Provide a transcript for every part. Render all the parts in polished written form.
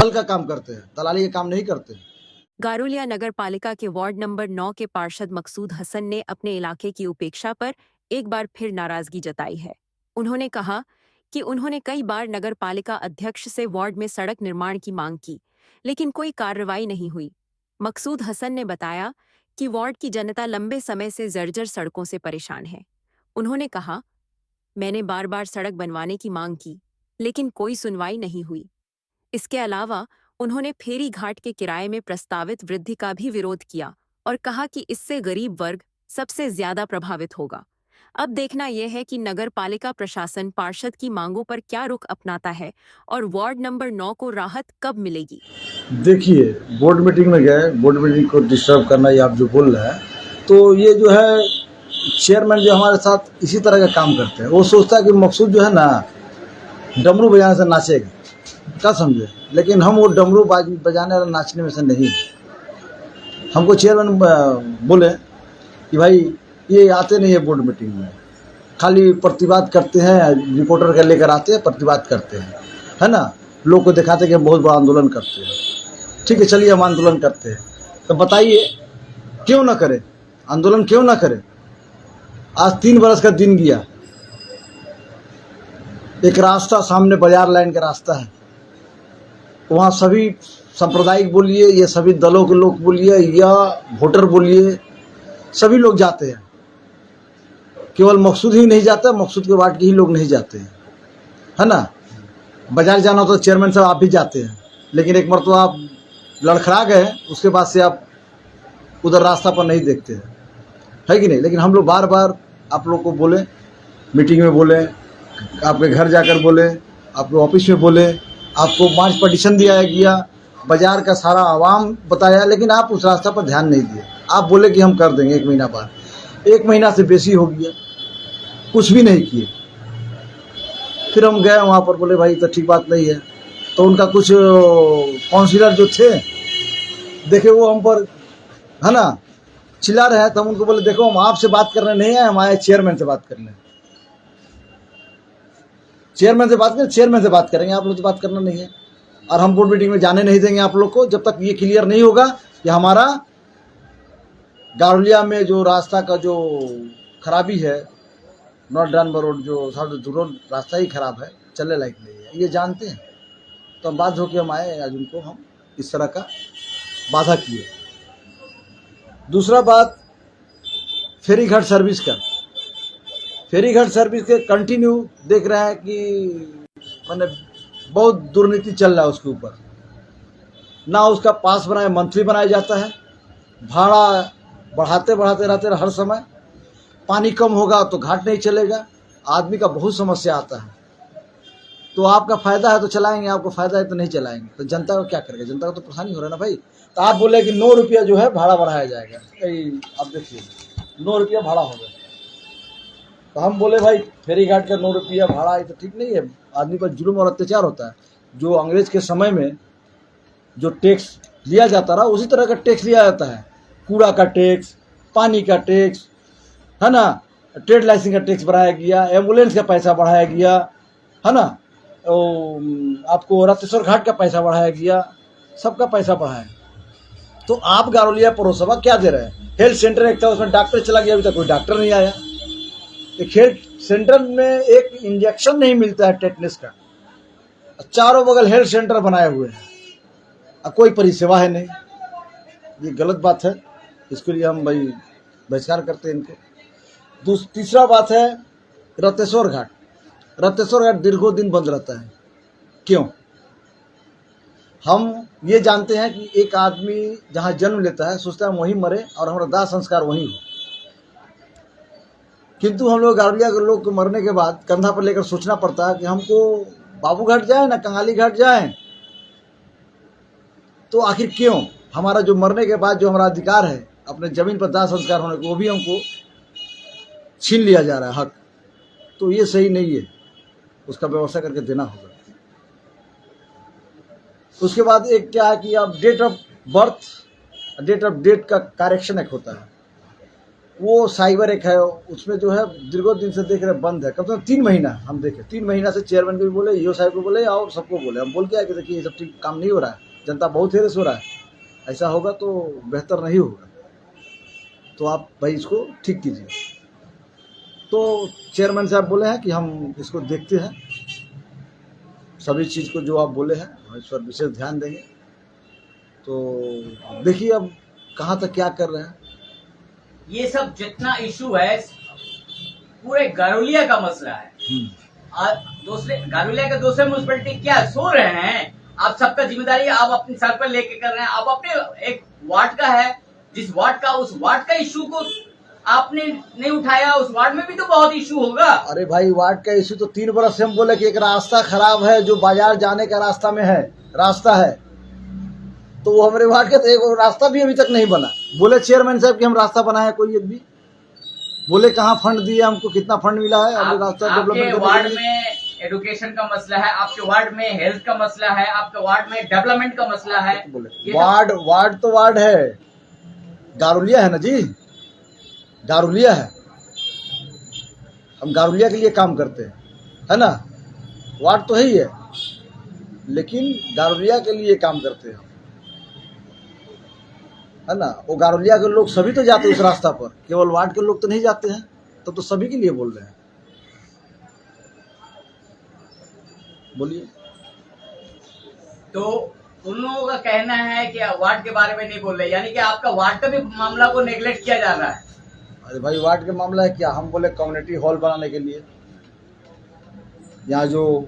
दल का काम करते हैं, दलाली का काम नहीं करते। गारुलिया नगर पालिका के वार्ड नंबर 9 के पार्षद मकसूद हसन ने अपने इलाके की उपेक्षा पर एक बार फिर नाराजगी जताई है। उन्होंने कहा कि उन्होंने कई बार नगर पालिका अध्यक्ष से वार्ड में सड़क निर्माण की मांग की, लेकिन कोई कार्रवाई नहीं हुई। मकसूद हसन ने बताया कि वार्ड की जनता लंबे समय से जर्जर सड़कों से परेशान है। उन्होंने कहा, मैंने बार बार सड़क बनवाने की मांग की, लेकिन कोई सुनवाई नहीं हुई। इसके अलावा उन्होंने फेरी घाट के किराए में प्रस्तावित वृद्धि का भी विरोध किया और कहा कि इससे गरीब वर्ग सबसे ज्यादा प्रभावित होगा। अब देखना यह है कि नगर पालिका प्रशासन पार्षद की मांगों पर क्या रुख अपनाता है और वार्ड नंबर 9 को राहत कब मिलेगी। देखिए, बोर्ड मीटिंग में गए, बोर्ड मीटिंग को डिस्टर्ब करना, ये आप जो बोल रहे हैं, तो ये जो है चेयरमैन जो हमारे साथ इसी तरह का काम करते हैं। वो सोचता है कि मकसूद जो है ना डमरू बजाने से नाचेगा, क्या समझे, लेकिन हम वो डमरू बजाने और नाचने में से नहीं। हमको चेयरमैन बोले कि भाई ये आते नहीं है बोर्ड मीटिंग में, खाली प्रतिवाद करते हैं, रिपोर्टर का लेकर आते हैं, प्रतिवाद करते हैं, है ना, लोग को दिखाते हैं कि हम बहुत बड़ा आंदोलन करते हैं। ठीक है, चलिए हम आंदोलन करते हैं, तो बताइए क्यों ना करें आंदोलन, क्यों ना करें। आज 3 बरस का दिन गया, एक रास्ता सामने बाजार लाइन का रास्ता है, वहाँ सभी सांप्रदायिक बोलिए या सभी दलों के लोग बोलिए या वोटर बोलिए, सभी लोग जाते हैं। केवल मकसूद ही नहीं जाता, मकसूद के वार्ड के ही लोग नहीं जाते हैं, है ना। बाजार जाना हो तो चेयरमैन साहब आप भी जाते हैं, लेकिन एक मरतबा आप लड़खड़ा गए, उसके बाद से आप उधर रास्ता पर नहीं देखते हैं, है कि नहीं। लेकिन हम लोग बार बार आप लोग को बोले, मीटिंग में बोले, आपके घर जाकर बोले, आपके ऑफिस में बोले, आपको मार्च पटिशन दिया गया, बाजार का सारा आवाम बताया, लेकिन आप उस रास्ता पर ध्यान नहीं दिए। आप बोले कि हम कर देंगे 1 महीना बाद, 1 महीना से बेसी हो गया, कुछ भी नहीं किए। फिर हम गए वहाँ पर, बोले भाई तो ठीक बात नहीं है। तो उनका कुछ काउंसिलर जो थे, देखे वो हम पर, है ना, चिल्ला रहे हैं, तो हम उनको बोले देखो हम आपसे बात करने नहीं आए, हम आए चेयरमैन से बात करने। चेयरमैन से बात करें, चेयरमैन से बात करेंगे, आप लोग से बात करना नहीं है। और हम बोर्ड मीटिंग में जाने नहीं देंगे आप लोग को, जब तक ये क्लियर नहीं होगा कि हमारा गारुलिया में जो रास्ता का जो खराबी है, नॉर्थ डानबर रोड जो रोड रास्ता ही खराब है, चलने लायक नहीं है, ये जानते हैं। तो हम बात होकर हम आए, आज उनको हम इस तरह का बाधा किए। दूसरा बात, फेरी घाट सर्विस का, फेरी घाट सर्विस के कंटिन्यू देख रहे हैं कि मैंने बहुत दुर्नीति चल रहा है उसके ऊपर। ना उसका पास बनाए मंथली बनाया जाता है, भाड़ा बढ़ाते बढ़ाते रहते हर समय। पानी कम होगा तो घाट नहीं चलेगा, आदमी का बहुत समस्या आता है। तो आपका फायदा है तो चलाएंगे, आपको फायदा है तो नहीं चलाएंगे, तो जनता को क्या करेगा, जनता को तो परेशानी हो रहा है ना भाई। तो आप बोले कि 9 रुपया जो है भाड़ा बढ़ाया जाएगा, आप देखिए 9 रुपया भाड़ा होगा। तो हम बोले भाई फेरी घाट का 9 रुपया भाड़ा, ये तो ठीक नहीं है, आदमी पर जुल्म और अत्याचार होता है। जो अंग्रेज के समय में जो टैक्स लिया जाता रहा, उसी तरह का टैक्स लिया जाता है। कूड़ा का टैक्स, पानी का टैक्स, है ना, ट्रेड लाइसेंस का टैक्स बढ़ाया गया, एम्बुलेंस का पैसा बढ़ाया गया, है ना, आपको रत्तेश्वर घाट का पैसा बढ़ाया गया, सबका पैसा बढ़ाया। तो आप गारुलिया पौरसभा क्या दे रहे हैं। हेल्थ सेंटर एक था, उसमें डॉक्टर चला गया, अभी तक कोई डॉक्टर नहीं आया। एक हेल्थ सेंटर में एक इंजेक्शन नहीं मिलता है टेटनेस का, चारों बगल हेल्थ सेंटर बनाए हुए हैं, कोई परिसेवा है नहीं। ये गलत बात है, इसके लिए हम भाई बहिष्कार करते हैं इनको। तीसरा बात है रत्तेश्वर घाट। रत्तेश्वर घाट दीर्घों दिन बंद रहता है, क्यों। हम ये जानते हैं कि एक आदमी जहाँ जन्म लेता है सोचता है वहीं मरे और हमारा दाह संस्कार वहीं हो, किंतु हम लोग गारुलिया के लोग को मरने के बाद कंधा पर लेकर सोचना पड़ता है कि हमको बाबू घाट जाए ना कंगाली घाट जाए। तो आखिर क्यों हमारा जो मरने के बाद जो हमारा अधिकार है अपने जमीन पर दाह संस्कार होने को, वो भी हमको छीन लिया जा रहा है हक। तो ये सही नहीं है, उसका व्यवस्था करके देना होगा। उसके बाद एक क्या है कि अब date of birth, date of date का करेक्शन एक होता है, वो साइबर एक है, उसमें जो है दीर्घों दिन से देख रहे बंद है, कम से कम 3 महीना हम देखे, 3 महीना से चेयरमैन को भी बोले, ईओ साहब को बोले और सबको बोले, हम बोल के आए कि देखिए ये सब ठीक काम नहीं हो रहा है, जनता बहुत हेरस हो रहा है, ऐसा होगा तो बेहतर नहीं होगा, तो आप भाई इसको ठीक कीजिए। तो चेयरमैन साहब बोले हैं कि हम इसको देखते हैं, सभी चीज़ को जो आप बोले हैं हम इस पर विशेष ध्यान देंगे। तो देखिए अब कहाँ तक क्या कर रहे हैं। ये सब जितना इशू है पूरे गारुलिया का मसला है, और दूसरे गारुलिया के दूसरे म्यूनिसिपैलिटी क्या सो रहे हैं? आप सबका जिम्मेदारी आप अपने सर पर लेके कर रहे हैं। आप अपने एक वार्ड का है, जिस वार्ड का उस वार्ड का इशू को आपने नहीं उठाया, उस वार्ड में भी तो बहुत इशू होगा। अरे भाई वार्ड का इशू तो 3 बरस से हम बोले कि एक रास्ता खराब है जो बाजार जाने का रास्ता में है, रास्ता है, तो वो हमारे वार्ड का तो एक रास्ता भी अभी तक नहीं बना। बोले चेयरमैन साहब कि हम रास्ता बनाए, कोई एक भी बोले कहाँ फंड दिए हमको, कितना फंड मिला है, रास्ता आपके डेवलपमेंट वार्ड में एजुकेशन का मसला है, आपके वार्ड में हेल्थ का मसला है, आपके वार्ड में डेवलपमेंट का मसला है। वार्ड तो वार्ड है, गारुलिया है ना जी, गारुलिया है, हम गारुलिया के लिए काम करते हैं, है ना, वार्ड तो है ही है, लेकिन गारुलिया के लिए काम करते हैं, है ना। वो गारुलिया के लोग सभी तो जाते हैं उस रास्ता पर, केवल वार्ड के लोग तो नहीं जाते हैं, तो सभी के लिए बोल रहे हैं। बोलिए। तो उन लोगों का कहना है कि वार्ड के बारे में नहीं बोल रहे, यानी कि आपका वार्ड का भी मामला को नेग्लेक्ट किया जा रहा है। अरे भाई वार्ड का मामला है क्या, हम बोले कम्युनिटी हॉल बनाने के लिए, यहाँ जो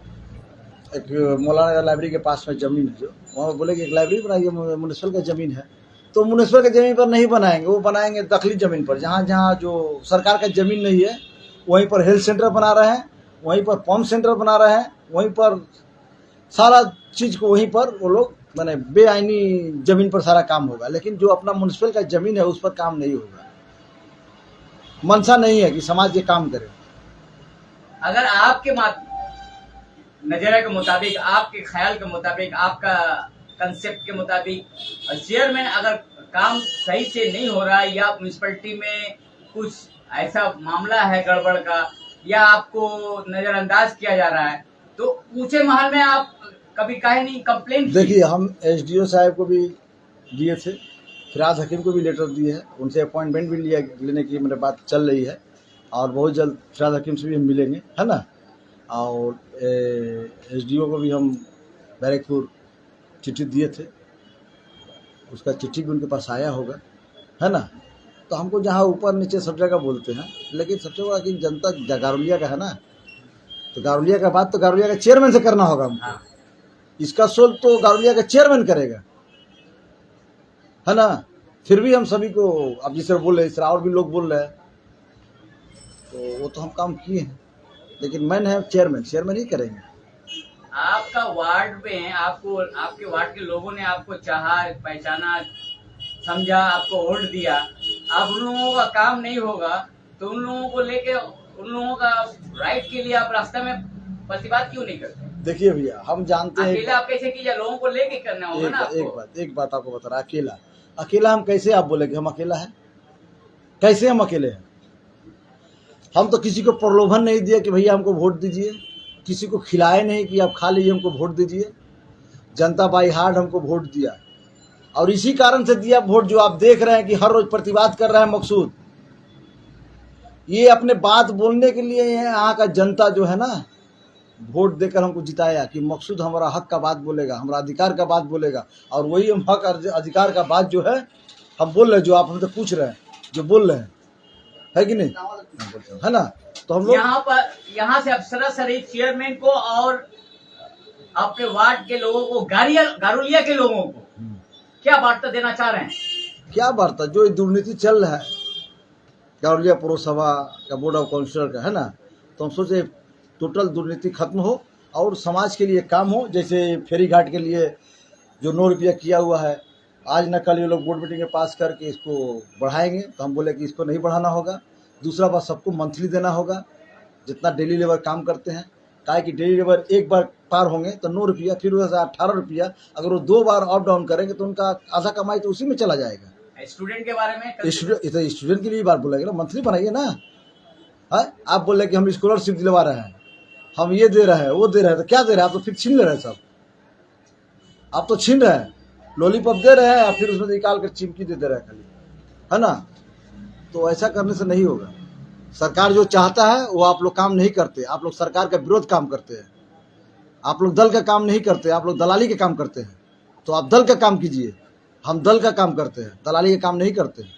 एक मौलाना लाइब्रेरी के पास में जमीन है, जो वहाँ बोले कि एक लाइब्रेरी बनाइए, म्यूनिसिपल का जमीन है, तो म्यूनिसिपल के जमीन पर नहीं बनाएंगे, वो बनाएंगे दखली जमीन पर, जहाँ जहाँ जो सरकार का जमीन नहीं है वहीं पर हेल्थ सेंटर बना रहे हैं, वहीं पर पंप सेंटर बना रहे हैं, वहीं पर सारा चीज़ को वहीं पर वो लोग मैंने बेआईनी जमीन पर सारा काम होगा, लेकिन जो अपना म्यूनिसिपल का जमीन है उस पर काम नहीं होगा। मनसा नहीं है कि समाज ये काम करे। अगर आपके नजरिए के मुताबिक, आपके ख्याल के मुताबिक, आपका कंसेप्ट के मुताबिक चेयरमैन अगर काम सही से नहीं हो रहा है, या म्यूनिसिपैलिटी में कुछ ऐसा मामला है गड़बड़ का, या आपको नजरअंदाज किया जा रहा है, तो ऊंचे महल में आप कभी काहे नहीं कंप्लेंट? देखिए हम एसडीओ साहब को भी दिए थे, फिराज हकीम को भी लेटर दिए हैं, उनसे अपॉइंटमेंट भी लेने की मेरे बात चल रही है, और बहुत जल्द फिराज हकीम से भी हम मिलेंगे, है ना। और एसडीओ को भी हम बैरकपुर चिट्ठी दिए थे, उसका चिट्ठी भी उनके पास आया होगा, है ना। तो हमको जहाँ ऊपर नीचे सब जगह बोलते हैं, लेकिन सबसे बड़ा कि जनता गारुलिया का है ना, तो गारुलिया का बात तो गारुलिया का चेयरमैन से करना होगा हमको। इसका सोल्व तो गारुलिया का चेयरमैन करेगा, है ना। फिर भी हम सभी को अब जिस तरह बोल रहे इस तरह और भी लोग बोल रहे हैं, तो वो तो हम काम किए हैं, लेकिन मैन है चेयरमैन ही करेंगे। आपका वार्ड में आपको, आपके वार्ड के लोगों ने आपको चाहा, पहचाना, समझा, आपको वोट दिया, अब उन लोगों का काम नहीं होगा तो उन लोगों को लेके, उन लोगों का राइट के लिए आप रास्ते में प्रतिवाद क्यों नहीं करते? देखिए भैया हम जानते हैं, अकेला आप कैसे कीजिए, लोगों को लेके करना होगा ना आपको। एक बात आपको बता रहा, अकेला हम कैसे, आप बोले कि हम अकेला है, कैसे हम अकेले हैं? हम तो किसी को प्रलोभन नहीं दिए कि भैया हमको वोट दीजिए, किसी को खिलाए नहीं कि आप खा लीजिए हमको वोट दीजिए। जनता बाई हार्ट हमको वोट दिया, और इसी कारण से दिया वोट जो आप देख रहे हैं कि हर रोज प्रतिवाद कर रहा है मकसूद। ये अपने बात बोलने के लिए यहाँ का जनता जो है ना, वोट देकर हमको जिताया कि मकसूद हमारा हक का बात बोलेगा, हमारा अधिकार का बात बोलेगा, और वही हम हक अधिकार का बात जो है हम बोल रहे हैं, जो आप हमसे पूछ रहे हैं, जो बोल रहे हैं, है कि नहीं, है ना। तो हम लोग यहाँ से अफसरा शरीफ चेयरमैन को और अपने वार्ड के लोगों को, गारुलिया के लोगों को क्या वार्ता देना चाह रहे हैं? क्या वार्ता, जो दुर्नीति चल रहा है गारुलिया पौरसभा का, बोर्ड ऑफ काउंसिलर का, है ना, तो हम सोचे टोटल दुर्नीति खत्म हो और समाज के लिए काम हो। जैसे फेरी घाट के लिए जो 9 रुपया किया हुआ है, आज न कल ये लोग बोर्ड मीटिंग में पास करके इसको बढ़ाएंगे, तो हम बोले कि इसको नहीं बढ़ाना होगा। दूसरा बात, सबको मंथली देना होगा जितना डेली लेबर काम करते हैं, काहे कि डेली लेबर एक बार पार होंगे तो 9 रुपया, फिर वैसे 18 रुपया, अगर वो 2 बार अप डाउन करेंगे तो उनका आधा कमाई तो उसी में चला जाएगा। स्टूडेंट के बारे में स्टूडेंट के लिए बात बोलेंगे ना, मंथली बनाइए ना। है आप बोल रहे कि हम स्कॉलरशिप दिलवा रहे हैं, हम ये दे रहे हैं, वो दे रहे हैं, तो क्या दे रहे हैं? आप तो फिर छीन ले रहे हैं सब, आप तो छीन रहे हैं। लॉलीपॉप दे रहे हैं और फिर उसमें निकाल कर चिमकी दे रहे हैं खाली, है ना। तो ऐसा करने से नहीं होगा। सरकार जो चाहता है वो आप लोग काम नहीं करते, आप लोग सरकार का विरोध काम करते हैं, आप लोग दल का काम नहीं करते, आप लोग दलाली के काम करते हैं। तो आप दल का काम कीजिए, हम दल का काम करते हैं, दलाली का काम नहीं करते हैं।